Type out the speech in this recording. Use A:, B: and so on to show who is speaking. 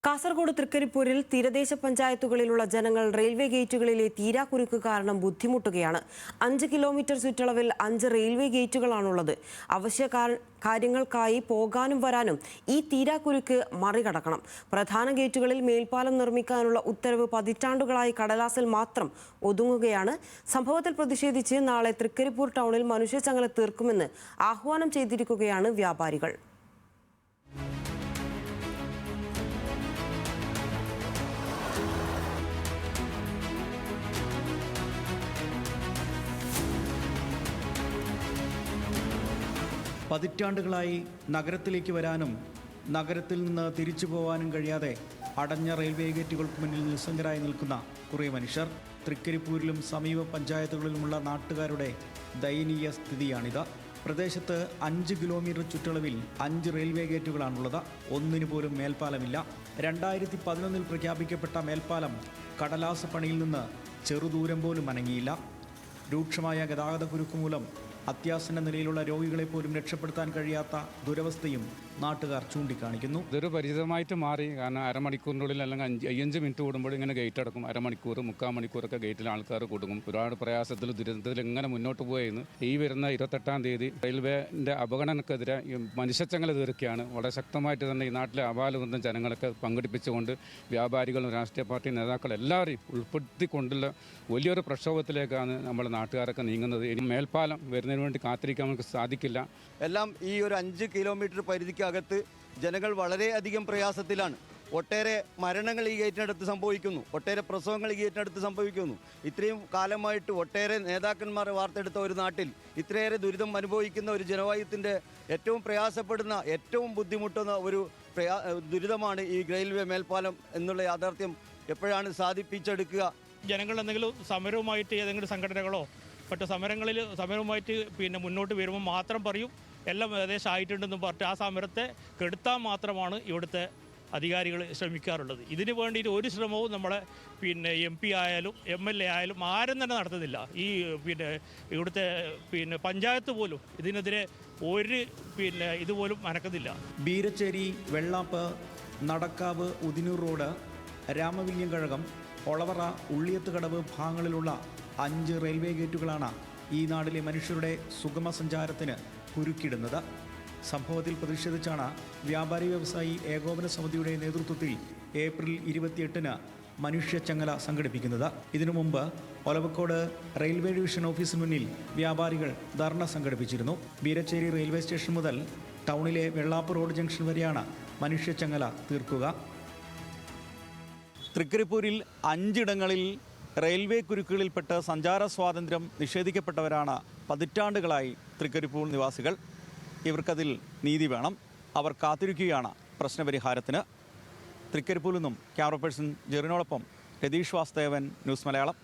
A: കാസർഗോഡ് തൃക്കരിപ്പൂരിൽ തീരദേശ പഞ്ചായത്തുകളിലുള്ള ജനങ്ങൾ റെയിൽവേ ഗേറ്റുകളിലെ തീരാക്കുരുക്ക് കാരണം ബുദ്ധിമുട്ടുകയാണ്. 5 കിലോമീറ്റർ ചുറ്റളവിൽ 5 റെയിൽവേ ഗേറ്റുകളാണുള്ളത്. അവശ്യ കാര്യങ്ങൾക്കായി പോകാനും വരാനും ഈ തീരാക്കുരുക്ക് മറികടക്കണം. പ്രധാന ഗേറ്റുകളിൽ മേൽപ്പാലം നിർമ്മിക്കാനുള്ള ഉത്തരവ് പതിറ്റാണ്ടുകളായി കടലാസിൽ മാത്രം ഒതുങ്ങുകയാണ്. സംഭവത്തിൽ പ്രതിഷേധിച്ച് നാളെ തൃക്കരിപ്പൂർ ടൗണിൽ മനുഷ്യച്ചങ്ങല തീർക്കുമെന്ന് ആഹ്വാനം ചെയ്തിരിക്കുകയാണ് വ്യാപാരികൾ.
B: പതിറ്റാണ്ടുകളായി നഗരത്തിലേക്ക് വരാനും നഗരത്തിൽ നിന്ന് തിരിച്ചു പോകാനും കഴിയാതെ അടഞ്ഞ റെയിൽവേ ഗേറ്റുകൾക്ക് മുന്നിൽ നിസ്സംഗരായി നിൽക്കുന്ന കുറേ മനുഷ്യർ. തൃക്കരിപ്പൂരിലും സമീപ പഞ്ചായത്തുകളിലുമുള്ള നാട്ടുകാരുടെ ദയനീയ സ്ഥിതിയാണിത്. പ്രദേശത്ത് 5 കിലോമീറ്റർ ചുറ്റളവിൽ 5 റെയിൽവേ ഗേറ്റുകളാണുള്ളത്. ഒന്നിനു പോലും മേൽപ്പാലമില്ല. 2011 പ്രഖ്യാപിക്കപ്പെട്ട മേൽപ്പാലം കടലാസ പണിയിൽ നിന്ന് ചെറുദൂരം പോലും അനങ്ങിയില്ല. രൂക്ഷമായ ഗതാഗതക്കുരുക്ക് മൂലം അത്യാസന്ന നിലയിലുള്ള രോഗികളെ പോലും രക്ഷപ്പെടുത്താൻ കഴിയാത്ത ദുരവസ്ഥയും നാട്ടുകാർ ചൂണ്ടിക്കാണിക്കുന്നു.
C: ഇതൊരു പരിചിതമായിട്ട് മാറി. കാരണം അരമണിക്കൂറിനുള്ളിൽ അല്ലെങ്കിൽ 5 മിനിറ്റ് കൂടുമ്പോൾ ഇങ്ങനെ ഗേറ്റ് അടക്കും. അരമണിക്കൂർ 3/4 മണിക്കൂറൊക്കെ ഗേറ്റിൽ ആൾക്കാർ കൊടുക്കും. ഒരുപാട് പ്രയാസത്തിൽ ദുരിതത്തിൽ എങ്ങനെ മുന്നോട്ട് പോയെന്ന് ഈ വരുന്ന 28-ാം തീയതി റെയിൽവേൻ്റെ അവഗണനക്കെതിരെ മനുഷ്യച്ചങ്ങല തീർക്കുകയാണ്. വളരെ ശക്തമായിട്ട് തന്നെ ഈ നാട്ടിലെ അപാലവൃന്ദം ജനങ്ങളൊക്കെ പങ്കെടുപ്പിച്ചുകൊണ്ട് വ്യാപാരികളും രാഷ്ട്രീയ പാർട്ടി നേതാക്കളും എല്ലാവരെയും ഉൾപ്പെടുത്തിക്കൊണ്ടുള്ള വലിയൊരു പ്രക്ഷോഭത്തിലേക്കാണ് നമ്മുടെ നാട്ടുകാരൊക്കെ നീങ്ങുന്നത്. ഇനി മേൽപ്പാലം വരുന്നതിന് വേണ്ടി കാത്തിരിക്കാൻ നമുക്ക് സാധിക്കില്ല.
D: എല്ലാം ഈ ഒരു 5 കിലോമീറ്റർ പരിധിക്കകത്ത് ജനങ്ങൾ വളരെയധികം പ്രയാസത്തിലാണ്. ഒട്ടേറെ മരണങ്ങൾ ഈ ഗേറ്റിനടുത്ത് സംഭവിക്കുന്നു. ഒട്ടേറെ പ്രസവങ്ങൾ ഈ ഗേറ്റിനടുത്ത് സംഭവിക്കുന്നു. ഇത്രയും കാലമായിട്ട് ഒട്ടേറെ നേതാക്കന്മാരെ വാർത്തെടുത്ത ഒരു നാട്ടിൽ ഇത്രയേറെ ദുരിതം അനുഭവിക്കുന്ന ഒരു ജനവായുത്തിൻ്റെ ഏറ്റവും പ്രയാസപ്പെടുന്ന, ഏറ്റവും ബുദ്ധിമുട്ടുന്ന ഒരു ദുരിതമാണ് ഈ റെയിൽവേ മേൽപ്പാലം എന്നുള്ള യാഥാർത്ഥ്യം എപ്പോഴാണ് സാധിപ്പിച്ചെടുക്കുക?
E: ജനങ്ങൾ എന്തെങ്കിലും സമരവുമായിട്ട് ഏതെങ്കിലും സംഘടനകളോ മറ്റു സമരവുമായിട്ട് മുന്നോട്ട് വരുമ്പോൾ മാത്രം പറയും എല്ലാം ഏകദേശം ആയിട്ടുണ്ടെന്നും പറഞ്ഞിട്ട് ആ സമരത്തെ കെടുത്താൻ മാത്രമാണ് ഇവിടുത്തെ അധികാരികൾ ശ്രമിക്കാറുള്ളത്. ഇതിനു വേണ്ടിയിട്ട് ഒരു ശ്രമവും നമ്മളെ MP ആയാലും MLA ആയാലും ആരും തന്നെ നടത്തുന്നില്ല. ഈ ഇവിടുത്തെ പഞ്ചായത്ത് പോലും ഇതിനെതിരെ ഒരു ഇതുപോലും അനക്കുന്നില്ല.
B: ബീരച്ചേരി, വെള്ളാപ്പ്, നടക്കാവ്, ഉദിനൂർ റോഡ്, രാമവില്യം കഴകം, ഒളവറ, ഉള്ളിയത്തുകടവ് ഭാഗങ്ങളിലുള്ള 5 റെയിൽവേ ഗേറ്റുകളാണ് ഈ നാട്ടിലെ മനുഷ്യരുടെ സുഗമ സഞ്ചാരത്തിന് കുരുക്കിടുന്നത്. സംഭവത്തിൽ പ്രതിഷേധിച്ചാണ് വ്യാപാരി വ്യവസായി ഏകോപന സമിതിയുടെ നേതൃത്വത്തിൽ ഏപ്രിൽ 28-ന് മനുഷ്യച്ചങ്ങല സംഘടിപ്പിക്കുന്നത്. ഇതിനു മുമ്പ് ഒലവക്കോട് റെയിൽവേ ഡിവിഷൻ ഓഫീസിന് മുന്നിൽ വ്യാപാരികൾ ധർണ സംഘടിപ്പിച്ചിരുന്നു. ബീരച്ചേരി റെയിൽവേ സ്റ്റേഷൻ മുതൽ ടൗണിലെ വെള്ളാപ്പ് റോഡ് ജംഗ്ഷൻ വരെയാണ് മനുഷ്യച്ചങ്ങല തീർക്കുക. തൃക്കരിപ്പൂരിൽ 5 ഇടങ്ങളിൽ റെയിൽവേ കുരുക്കുകളിൽപ്പെട്ട് സഞ്ചാര സ്വാതന്ത്ര്യം നിഷേധിക്കപ്പെട്ടവരാണ് പതിറ്റാണ്ടുകളായി തൃക്കരിപ്പൂർ നിവാസികൾ. ഇവർക്കതിൽ നീതി വേണം. അവർ കാത്തിരിക്കുകയാണ് പ്രശ്നപരിഹാരത്തിന്. തൃക്കരിപ്പൂരിൽ നിന്നും camera person ജെറിനോടൊപ്പം Ratheesh Vasthavan, news Malayalam.